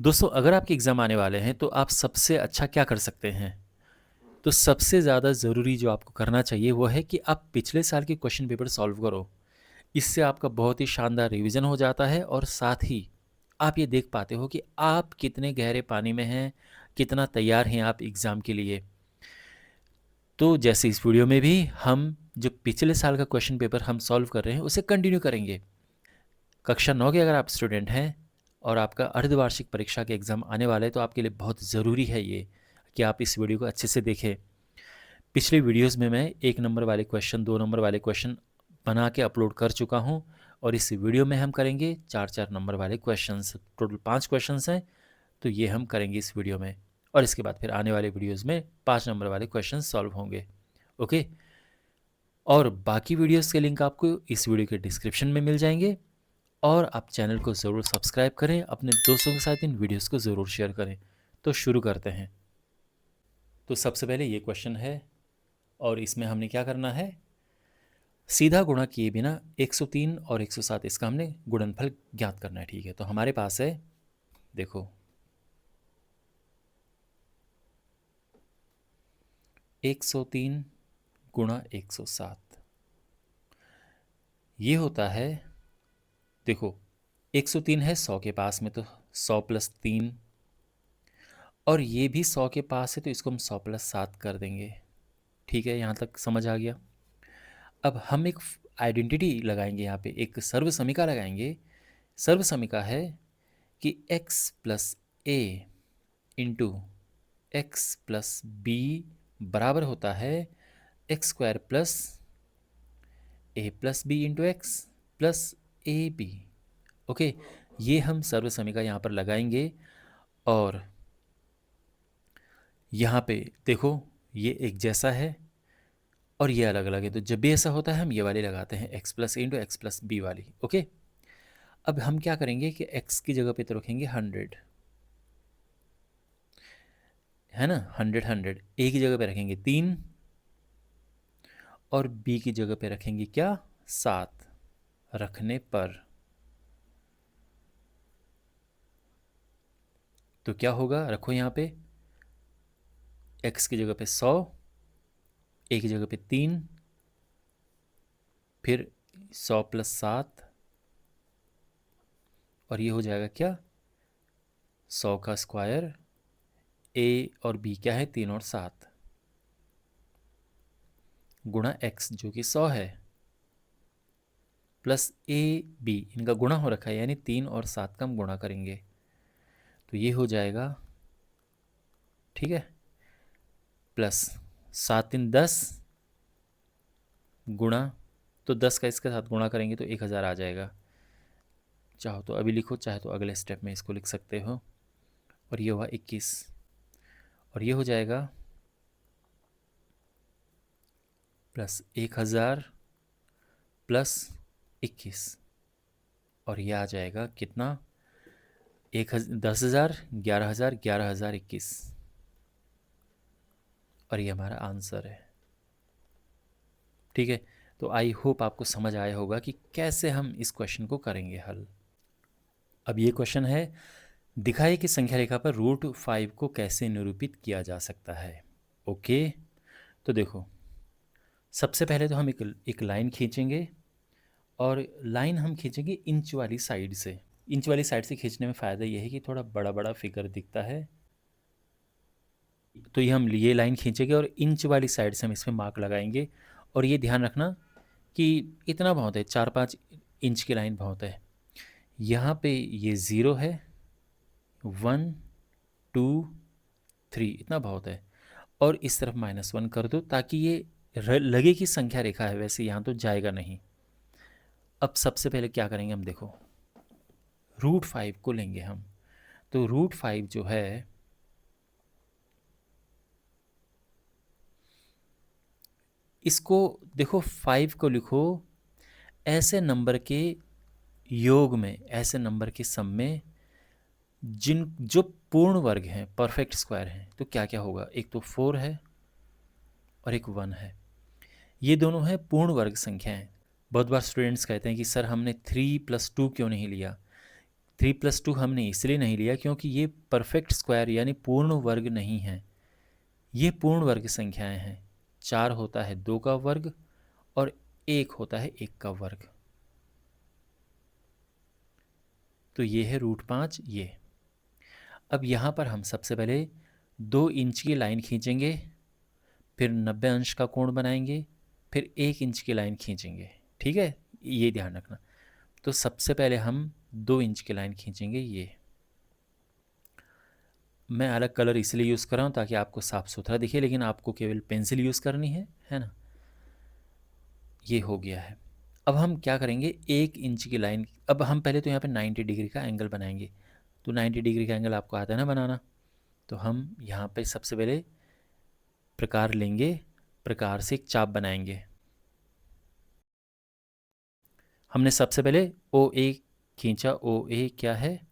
दोस्तों, अगर आपके एग्ज़ाम आने वाले हैं तो आप सबसे अच्छा क्या कर सकते हैं? तो सबसे ज़्यादा ज़रूरी जो आपको करना चाहिए वो है कि आप पिछले साल के क्वेश्चन पेपर सॉल्व करो। इससे आपका बहुत ही शानदार रिवीजन हो जाता है और साथ ही आप ये देख पाते हो कि आप कितने गहरे पानी में हैं, कितना तैयार हैं आप एग्ज़ाम के लिए। तो जैसे इस वीडियो में भी हम जो पिछले साल का क्वेश्चन पेपर हम सॉल्व कर रहे हैं उसे कंटिन्यू करेंगे। कक्षा 9 के अगर आप स्टूडेंट हैं और आपका अर्धवार्षिक परीक्षा के एग्ज़ाम आने वाले हैं तो आपके लिए बहुत ज़रूरी है ये कि आप इस वीडियो को अच्छे से देखें। पिछले वीडियोस में मैं 1 नंबर वाले क्वेश्चन, 2 नंबर वाले क्वेश्चन बना के अपलोड कर चुका हूँ और इस वीडियो में हम करेंगे 4-4 नंबर वाले क्वेश्चंस। टोटल 5 क्वेश्चंस हैं, तो ये हम करेंगे इस वीडियो में और इसके बाद फिर आने वाले वीडियोस में 5 नंबर वाले क्वेश्चन सॉल्व होंगे। ओके, और बाकी वीडियोस के लिंक आपको इस वीडियो के डिस्क्रिप्शन में मिल जाएंगे और आप चैनल को ज़रूर सब्सक्राइब करें, अपने दोस्तों के साथ इन वीडियोस को ज़रूर शेयर करें। तो शुरू करते हैं। तो सबसे पहले ये क्वेश्चन है और इसमें हमने क्या करना है, सीधा गुणा किए बिना 103 और 107 इसका हमने गुणनफल ज्ञात करना है। ठीक है, तो हमारे पास है, देखो 103 गुणा 107 ये होता है, देखो 103 है 100 के पास में तो 100 प्लस 3 और ये भी 100 के पास है तो इसको हम 100 प्लस 7 कर देंगे। ठीक है, यहाँ तक समझ आ गया। अब हम एक आइडेंटिटी लगाएंगे, यहाँ पे एक सर्व समीका लगाएंगे। सर्व समीका है कि x plus a into x plus b बराबर होता है x square plus a plus b into x plus a b. Okay, ये हम सर्व समीका यहाँ पर लगाएंगे और यहाँ पे देखो ये एक जैसा है और ये अलग अलग है, तो जब भी ऐसा होता है हम ये वाली लगाते हैं, x plus a into x plus B वाली। ओके, अब हम क्या करेंगे कि x की जगह पे तो रखेंगे 100, है ना, 100 100। ए की जगह पे रखेंगे 3 और बी की जगह पे रखेंगे क्या, 7। रखने पर तो क्या होगा, रखो यहाँ पे x की जगह पे 100, ए की जगह पे 3, फिर 100 प्लस 7 और ये हो जाएगा क्या, 100 का स्क्वायर। ए और बी क्या है, 3 और 7 गुणा x जो कि 100 है प्लस ए बी, इनका गुणा हो रखा है यानी 3 और 7 का हम गुणा करेंगे तो ये हो जाएगा, ठीक है, प्लस 7 3 10 गुणा, तो 10 का इसके साथ गुणा करेंगे तो 1000 आ जाएगा। चाहो तो अभी लिखो, चाहे तो अगले स्टेप में इसको लिख सकते हो। और ये हुआ 21 और ये हो जाएगा प्लस 1000 प्लस 21 और ये आ जाएगा कितना, 10,000 11,000 11,021 और ये हमारा आंसर है। ठीक है, तो आई होप आपको समझ आया होगा कि कैसे हम इस क्वेश्चन को करेंगे हल। अब ये क्वेश्चन है, दिखाइए कि संख्या रेखा पर √5 को कैसे निरूपित किया जा सकता है। ओके, तो देखो सबसे पहले तो हम एक लाइन खींचेंगे और लाइन हम खींचेंगे इंच वाली साइड से। इंच वाली साइड से खींचने में फ़ायदा ये है कि थोड़ा बड़ा बड़ा फिगर दिखता है, तो ये हम ये लाइन खींचेंगे और इंच वाली साइड से हम इसमें मार्क लगाएंगे। और ये ध्यान रखना कि इतना बहुत है, 4-5 इंच की लाइन बहुत है। यहाँ पे ये 0 है, 1 2 3 इतना बहुत है और इस तरफ -1 कर दो ताकि ये लगे कि संख्या रेखा है, वैसे यहाँ तो जाएगा नहीं। अब सबसे पहले क्या करेंगे हम, देखो √5 को लेंगे हम, तो √5 जो है इसको देखो 5 को लिखो ऐसे नंबर के योग में, ऐसे नंबर के सम में जिन जो पूर्ण वर्ग हैं, परफेक्ट स्क्वायर हैं। तो क्या क्या होगा, एक तो 4 है और एक 1 है, ये दोनों हैं पूर्ण वर्ग संख्याएं। बहुत बार स्टूडेंट्स कहते हैं कि सर हमने 3 + 2 क्यों नहीं लिया। 3+2 हमने इसलिए नहीं लिया क्योंकि ये परफेक्ट स्क्वायर यानी पूर्ण वर्ग नहीं है, ये पूर्ण वर्ग संख्याएं हैं। 4 होता है 2 का वर्ग और 1 होता है 1 का वर्ग। तो ये है √5 ये। अब यहाँ पर हम सबसे पहले 2 इंच की लाइन खींचेंगे, फिर 90 अंश का कोण बनाएंगे, फिर 1 इंच की लाइन खींचेंगे। ठीक है, ये ध्यान रखना। तो सबसे पहले हम 2 इंच की लाइन खींचेंगे। ये मैं अलग कलर इसलिए यूज़ कर रहा हूँ ताकि आपको साफ सुथरा दिखे, लेकिन आपको केवल पेंसिल यूज़ करनी है ना। ये हो गया है। अब हम क्या करेंगे, 1 इंच की लाइन, अब हम पहले तो यहाँ पे 90 डिग्री का एंगल बनाएंगे। तो 90 डिग्री का एंगल आपको आता है ना बनाना। तो हम यहाँ पे सबसे पहले प्रकार लेंगे, प्रकार से एक चाप बनाएंगे। हमने सबसे पहले OA खींचा, OA क्या है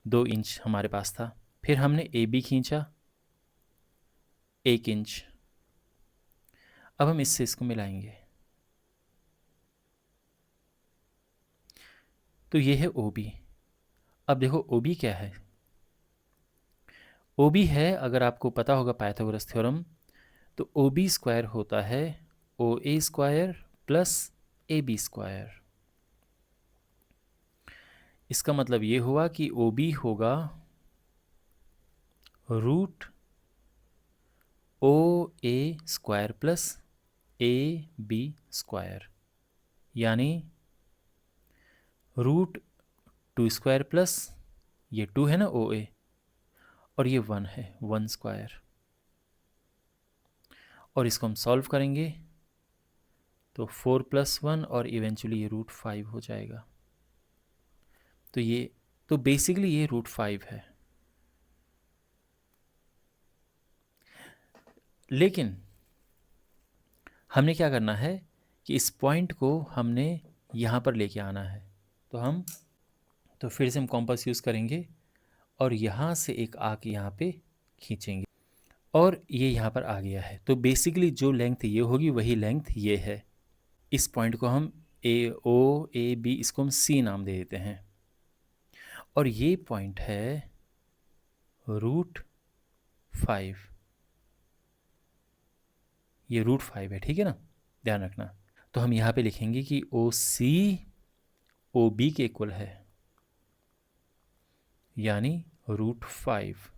2 इंच हमारे पास था। फिर हमने AB खींचा 1 इंच। अब हम इससे इसको मिलाएंगे, तो ये है OB। अब देखो OB क्या है, OB है, अगर आपको पता होगा पाइथागोरस थ्योरम, तो OB स्क्वायर होता है OA square plus AB square. इसका मतलब ये हुआ कि OB होगा √OA square plus AB square, यानी √2 स्क्वायर प्लस ये 2 है ना OA, और ये 1 है 1 स्क्वायर। और इसको हम सॉल्व करेंगे तो 4 + 1 और इवेंचुअली ये √5 हो जाएगा। तो ये, तो बेसिकली ये √5 है। लेकिन हमने क्या करना है कि इस पॉइंट को हमने यहाँ पर लेके आना है। तो फिर से हम कॉम्पास यूज़ करेंगे और यहाँ से एक आर्क यहाँ पे खींचेंगे और ये यहाँ पर आ गया है। तो बेसिकली जो लेंथ ये होगी वही लेंथ ये है। इस पॉइंट को हम AOAB, इसको हम C नाम दे देते हैं, और ये पॉइंट है √5, ये √5 है। ठीक है ना, ध्यान रखना। तो हम यहाँ पे लिखेंगे कि OC OB के इक्वल है, यानी √5।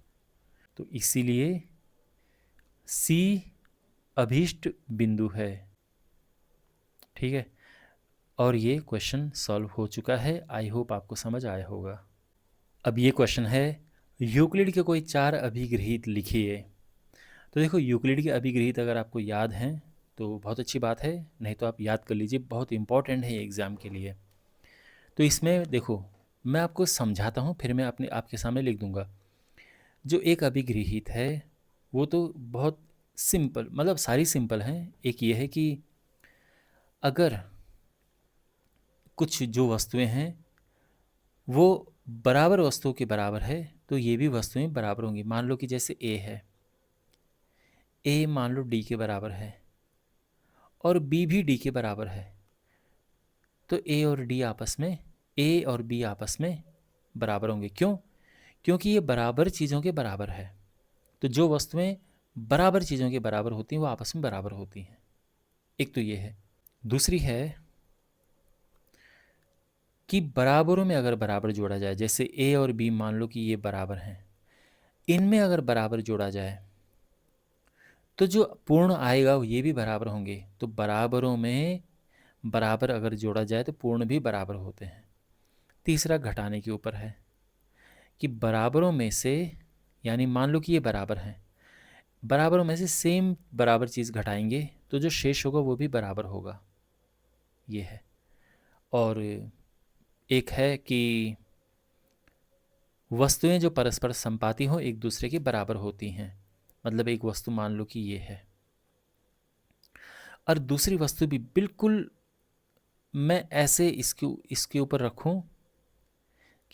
तो इसीलिए C अभीष्ट बिंदु है। ठीक है, और ये क्वेश्चन सॉल्व हो चुका है। आई होप आपको समझ आया होगा। अब ये क्वेश्चन है, यूक्लिड के कोई 4 अभिगृहित लिखिए। तो देखो, यूक्लिड के अभिगृहित अगर आपको याद हैं तो बहुत अच्छी बात है, नहीं तो आप याद कर लीजिए, बहुत इंपॉर्टेंट है ये एग्ज़ाम के लिए। तो इसमें देखो, मैं आपको समझाता हूँ, फिर मैं आपके सामने लिख दूँगा। जो एक अभिगृहित है वो तो बहुत सिंपल, मतलब सारी सिंपल हैं। एक ये है कि अगर कुछ जो वस्तुएं हैं वो बराबर वस्तुओं के बराबर है तो ये भी वस्तुएं बराबर होंगी। मान लो कि जैसे A है, A मान लो D के बराबर है और B भी D के बराबर है, तो A और B आपस में बराबर होंगे। क्यों? क्योंकि ये बराबर चीज़ों के बराबर है। तो जो वस्तुएं बराबर चीज़ों के बराबर होती हैं वो आपस में बराबर होती हैं। एक तो ये है। दूसरी है कि बराबरों में अगर बराबर जोड़ा जाए, जैसे A और B मान लो कि ये बराबर हैं, इनमें अगर बराबर जोड़ा जाए तो जो पूर्ण आएगा वो ये भी बराबर होंगे। तो बराबरों में बराबर अगर जोड़ा जाए तो पूर्ण भी बराबर होते हैं। तीसरा घटाने के ऊपर है कि बराबरों में से, यानी मान लो कि ये बराबर हैं, बराबरों में से सेम बराबर चीज़ घटाएंगे तो जो शेष होगा वो भी बराबर होगा। ये है। और एक है कि वस्तुएं जो परस्पर संपाती हो एक दूसरे के बराबर होती हैं। मतलब एक वस्तु मान लो कि ये है और दूसरी वस्तु भी बिल्कुल मैं ऐसे इसके ऊपर रखूं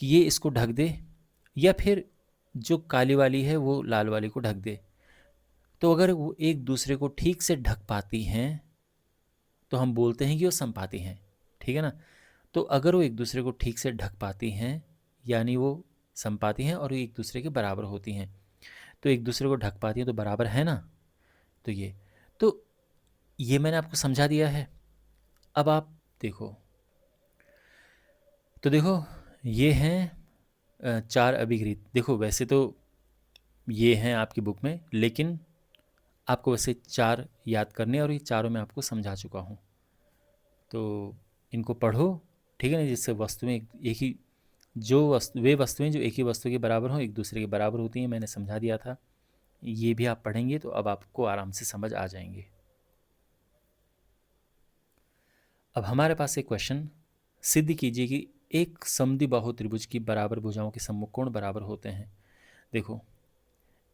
कि ये इसको ढक दे, या फिर जो काली वाली है वो लाल वाली को ढक दे। तो अगर वो एक दूसरे को ठीक से ढक पाती हैं तो हम बोलते हैं कि वो संपाती हैं। ठीक है ना। तो अगर वो एक दूसरे को ठीक से ढक पाती हैं यानी वो समपाती हैं और एक दूसरे के बराबर होती हैं, तो एक दूसरे को ढक पाती हैं, तो बराबर है ना। तो ये मैंने आपको समझा दिया है। अब आप देखो, तो देखो ये हैं चार अभिक्रित। देखो वैसे तो ये हैं आपकी बुक में, लेकिन आपको वैसे चार याद करने, और ये चारों मैं आपको समझा चुका हूँ। तो इनको पढ़ो, ठीक है ना, जिससे वस्तुएं एक ही, जो वस्तु, वे वस्तुएं जो एक ही वस्तु के बराबर हों, एक दूसरे के बराबर होती हैं, मैंने समझा दिया था। ये भी आप पढ़ेंगे तो अब आपको आराम से समझ आ जाएंगे। अब हमारे पास एक क्वेश्चन, सिद्ध कीजिए कि एक समद्विबाहु त्रिभुज की बराबर भुजाओं के सम्मुख कोण बराबर होते हैं। देखो,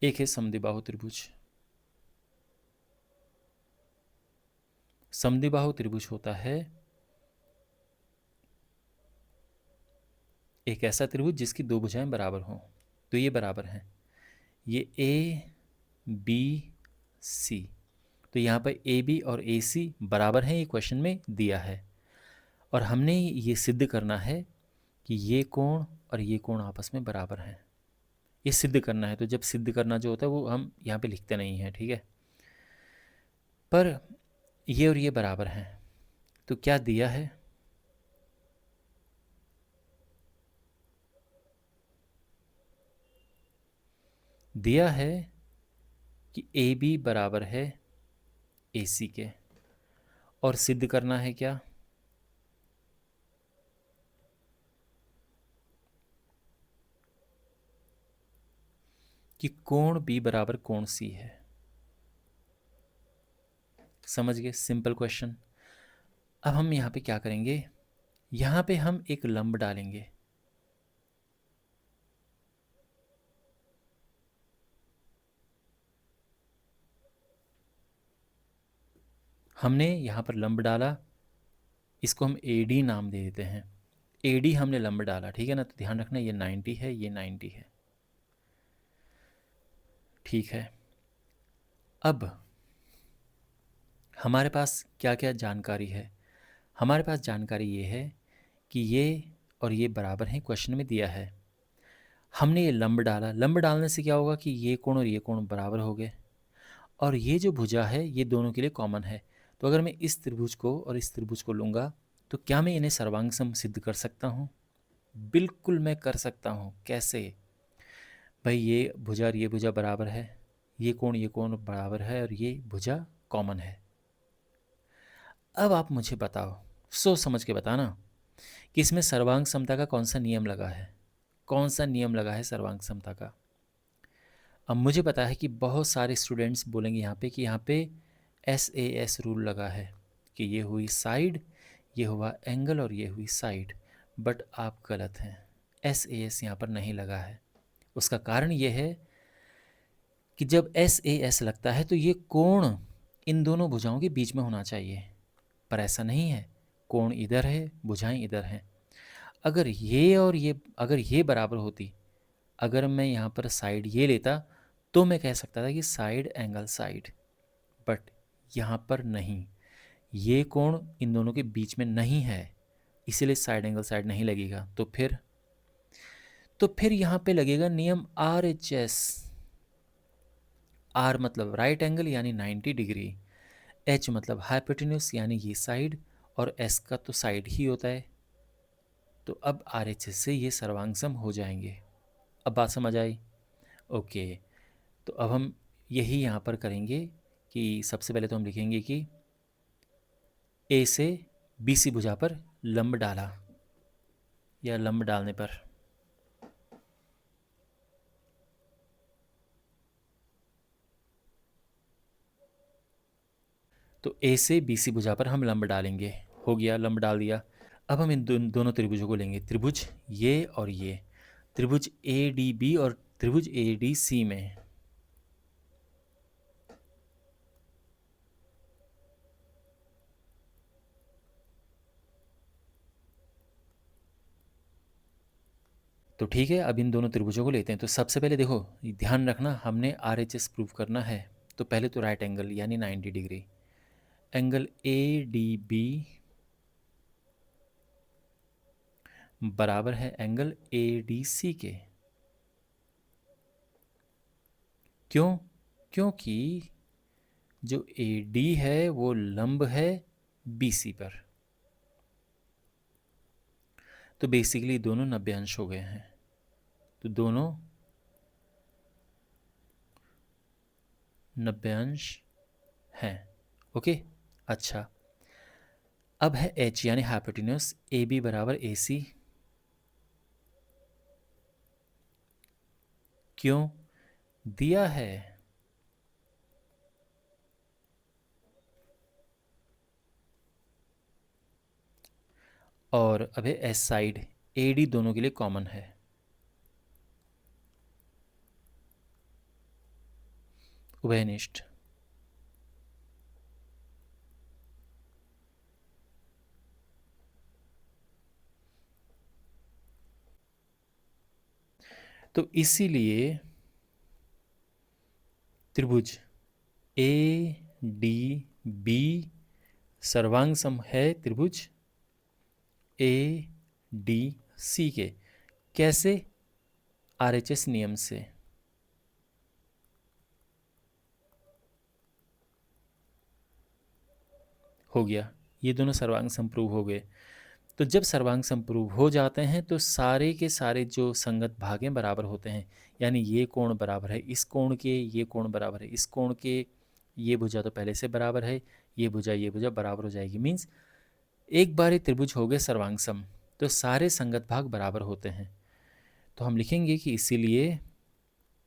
एक है समद्विबाहु त्रिभुज। समद्विबाहु त्रिभुज होता है एक ऐसा त्रिभुज जिसकी दो भुजाएं बराबर हों। तो ये बराबर हैं, ये ए बी सी। तो यहाँ पर ए बी और ए सी बराबर हैं, ये क्वेश्चन में दिया है, और हमने ये सिद्ध करना है कि ये कोण और ये कोण आपस में बराबर हैं। ये सिद्ध करना है। तो जब सिद्ध करना जो होता है वो हम यहाँ पे लिखते नहीं हैं, ठीक है, पर ये और ये बराबर हैं। तो क्या दिया है, दिया है कि ए बी बराबर है ए सी के, और सिद्ध करना है क्या, कि कोण बी बराबर कोण सी है। समझ गए, सिंपल क्वेश्चन। अब हम यहाँ पे क्या करेंगे, यहाँ पे हम एक लंब डालेंगे। हमने यहाँ पर लंब डाला, इसको हम ए डी नाम दे देते हैं। ए डी हमने लंब डाला, ठीक है ना। तो ध्यान रखना, ये 90 है, ये 90 है, ठीक है। अब हमारे पास क्या क्या जानकारी है, हमारे पास जानकारी ये है कि ये और ये बराबर हैं, क्वेश्चन में दिया है। हमने ये लंब डाला, लंब डालने से क्या होगा कि ये कोण और ये कोण बराबर हो गए, और ये जो भुजा है ये दोनों के लिए कॉमन है। तो अगर मैं इस त्रिभुज को और इस त्रिभुज को लूँगा, तो क्या मैं इन्हें सर्वांग सम सिद्ध कर सकता हूँ? बिल्कुल मैं कर सकता हूँ। कैसे भाई, ये भुजा और ये भुजा बराबर है, ये कोण बराबर है, और ये भुजा कॉमन है। अब आप मुझे बताओ, सोच समझ के बताना, कि इसमें सर्वांग समता का कौन सा नियम लगा है, कौन सा नियम लगा है सर्वांग समता का। अब मुझे पता है कि बहुत सारे स्टूडेंट्स बोलेंगे यहाँ पे कि यहाँ पे SAS रूल लगा है, कि ये हुई साइड, ये हुआ एंगल, और ये हुई साइड। बट आप गलत हैं, SAS यहाँ पर नहीं लगा है। उसका कारण ये है कि जब SAS लगता है तो ये कोण इन दोनों भुजाओं के बीच में होना चाहिए, पर ऐसा नहीं है। कोण इधर है, भुजाएं इधर हैं। अगर ये और ये, अगर ये बराबर होती, अगर मैं यहाँ पर साइड ये लेता, तो मैं कह सकता था कि साइड एंगल साइड, बट यहाँ पर नहीं, ये कोण इन दोनों के बीच में नहीं है, इसीलिए साइड एंगल साइड नहीं लगेगा। तो फिर यहाँ पे लगेगा नियम RHS। R मतलब राइट एंगल यानी 90 डिग्री, H मतलब हाइपोटेन्यूस यानी ये साइड, और S का तो साइड ही होता है। तो अब RHS से ये सर्वांग हो जाएंगे। अब बात समझ आई? ओके। तो अब हम यही यहाँ पर करेंगे कि सबसे पहले तो हम लिखेंगे कि ए से BC भुजा पर लंब डाला, या लंब डालने पर तो ए से BC भुजा पर हम लंब डालेंगे। हो गया, लंब डाल दिया। अब हम इन दोनों त्रिभुजों को लेंगे, त्रिभुज ये और ये, त्रिभुज ADB और त्रिभुज ADC में। तो ठीक है, अब इन दोनों त्रिभुजों को लेते हैं। तो सबसे पहले देखो, ध्यान रखना, हमने RHS प्रूव करना है। तो पहले तो राइट एंगल यानी 90 डिग्री, एंगल ADB बराबर है एंगल ADC के। क्यों? क्योंकि जो AD है वो लंब है BC पर। तो बेसिकली दोनों 90 अंश हो गए हैं, तो दोनों 90 अंश हैं। ओके, अच्छा, अब है H यानी हाइपोटेन्यूस AB बराबर AC। क्यों दिया है? और अब है एस साइड, AD दोनों के लिए कॉमन है। उभयनिष्ठ। तो इसीलिए त्रिभुज ADB सर्वांग सम है त्रिभुज ADC के। कैसे? RHS नियम से। हो गया, ये दोनों सर्वांग संप्रूव हो गए। तो जब सर्वांग संप्रूव हो जाते हैं तो सारे के सारे जो संगत भाग हैं बराबर होते हैं। यानी ये कोण बराबर है इस कोण के, ये कोण बराबर है इस कोण के, ये भुजा तो पहले से बराबर है, ये भुजा बराबर हो जाएगी। मीन्स एक बार ये त्रिभुज हो गए सर्वांग सम तो सारे संगत भाग बराबर होते हैं। तो हम लिखेंगे कि इसीलिए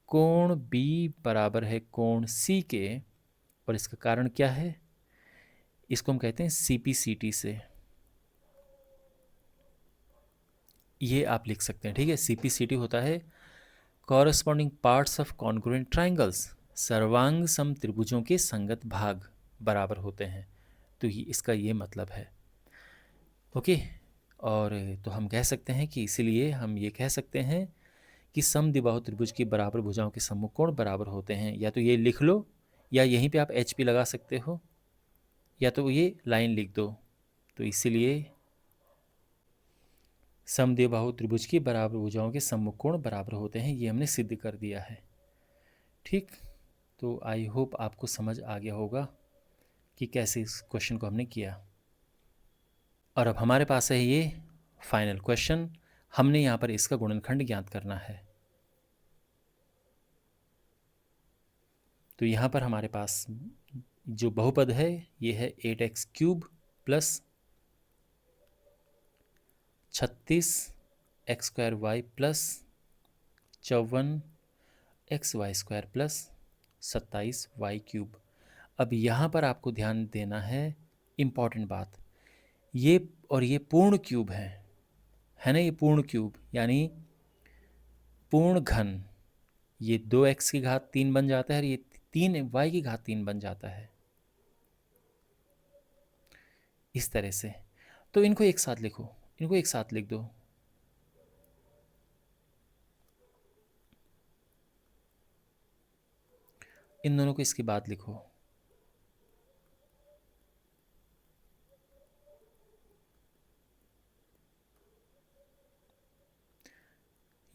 कोण B बराबर है कोण C के। और इसका कारण क्या है? इसको हम कहते हैं CPCT से। ये आप लिख सकते हैं, ठीक है। CPCT होता है corresponding parts of congruent triangles. सर्वांग सम त्रिभुजों के संगत भाग बराबर होते हैं। तो ये इसका ये मतलब है। ओके, और तो हम कह सकते हैं कि इसीलिए हम ये कह सकते हैं कि समद्विबाहु त्रिभुज की बराबर भुजाओं के सम्मुख कोण बराबर होते हैं। या तो ये लिख लो, या यहीं पे आप HP लगा सकते हो, या तो ये लाइन लिख दो। तो इसीलिए समद्विबाहु त्रिभुज की बराबर भुजाओं के सम्मुख कोण बराबर होते हैं, ये हमने सिद्ध कर दिया है। ठीक, तो आई होप आपको समझ आ गया होगा कि कैसे इस क्वेश्चन को हमने किया। और अब हमारे पास है ये फाइनल क्वेश्चन। हमने यहाँ पर इसका गुणनखंड ज्ञात करना है। तो यहाँ पर हमारे पास जो बहुपद है ये है 8x³ plus 36x² plus 54xy² plus 27y³। अब यहाँ पर आपको ध्यान देना है, इम्पॉर्टेंट बात, ये और ये पूर्ण क्यूब है ना। ये पूर्ण क्यूब यानी पूर्ण घन। ये 2x की घात 3 बन जाता है और ये 3y की घात 3 बन जाता है, इस तरह से। तो इनको एक साथ लिखो, इनको एक साथ लिख दो। इन दोनों को इसके बाद लिखो।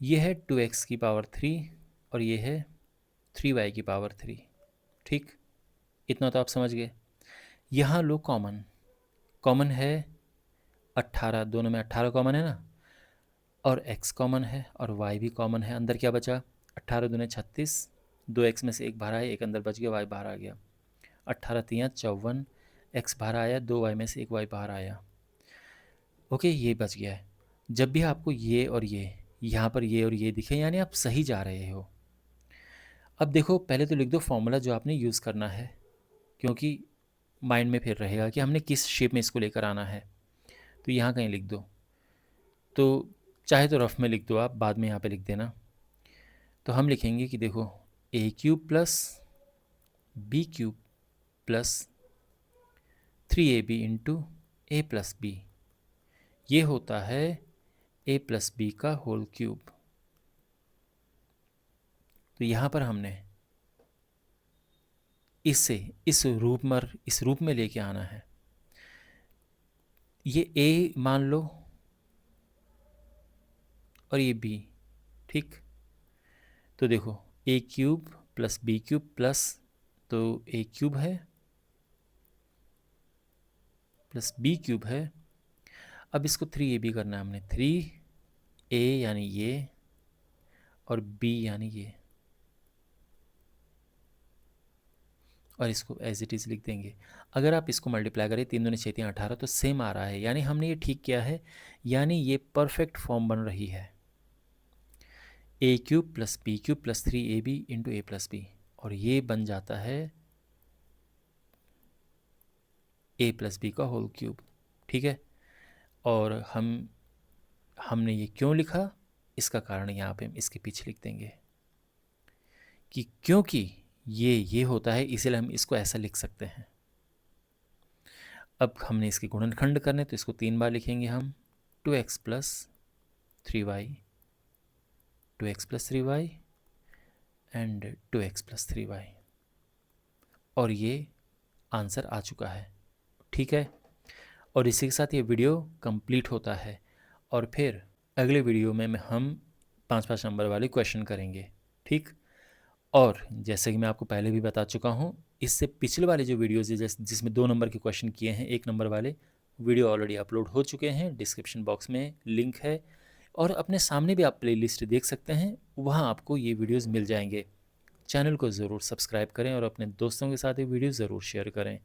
ये है 2x की पावर 3 और ये है 3y की पावर 3। ठीक, इतना तो आप समझ गए। यहाँ लो कॉमन, कॉमन है 18, दोनों में 18 कॉमन है ना, और x कॉमन है और y भी कॉमन है। अंदर क्या बचा? 18 दूने 36, 2x में से एक बाहर आया, एक अंदर बच गया, y बाहर आ गया। 18 तियाँ 54, x बाहर आया, 2y में से एक y बाहर आया। ओके, ये बच गया है। जब भी आपको ये और ये यहाँ पर ये और ये दिखे यानी आप सही जा रहे हो। अब देखो, पहले तो लिख दो फॉर्मूला जो आपने यूज़ करना है, क्योंकि माइंड में फिर रहेगा कि हमने किस शेप में इसको लेकर आना है। तो यहाँ कहीं लिख दो, तो चाहे तो रफ में लिख दो आप, बाद में यहाँ पे लिख देना। तो हम लिखेंगे कि देखो a³ plus b³ plus 3ab into a plus b, ये होता है a प्लस b का होल क्यूब। तो यहाँ पर हमने इसे इस रूप में लेके आना है। ये a मान लो, और ये बी, ठीक। तो देखो A cube plus B cube plus, तो ए क्यूब है प्लस बी क्यूब है। अब इसको 3ab करना है हमने, 3a यानी ये और b यानी ये, और इसको एज इट इज़ लिख देंगे। अगर आप इसको मल्टीप्लाई करें 3 दूनी 6 18, तो सेम आ रहा है, यानी हमने ये ठीक किया है, यानी ये परफेक्ट फॉर्म बन रही है, A cube plus B cube plus 3ab into A plus B, और ये बन जाता है ए प्लस बी का होल क्यूब, ठीक है। और हमने ये क्यों लिखा, इसका कारण यहाँ पे हम इसके पीछे लिख देंगे कि क्योंकि ये होता है, इसीलिए हम इसको ऐसा लिख सकते हैं। अब हमने इसके गुणनखंड करने, तो इसको 3 बार लिखेंगे हम, 2x plus 3y, 2x plus 3y and 2x plus 3y, और ये आंसर आ चुका है, ठीक है। और इसी के साथ ये वीडियो कंप्लीट होता है, और फिर अगले वीडियो में हम 5-5 नंबर वाले क्वेश्चन करेंगे, ठीक। और जैसे कि मैं आपको पहले भी बता चुका हूँ, इससे पिछले वाले जो वीडियोज़ है जिसमें 2 नंबर के क्वेश्चन किए हैं, 1 नंबर वाले वीडियो ऑलरेडी अपलोड हो चुके हैं, डिस्क्रिप्शन बॉक्स में लिंक है, और अपने सामने भी आप प्लेलिस्ट देख सकते हैं, वहाँ आपको ये वीडियोज़ मिल जाएंगे। चैनल को ज़रूर सब्सक्राइब करें और अपने दोस्तों के साथ ये वीडियो ज़रूर शेयर करें।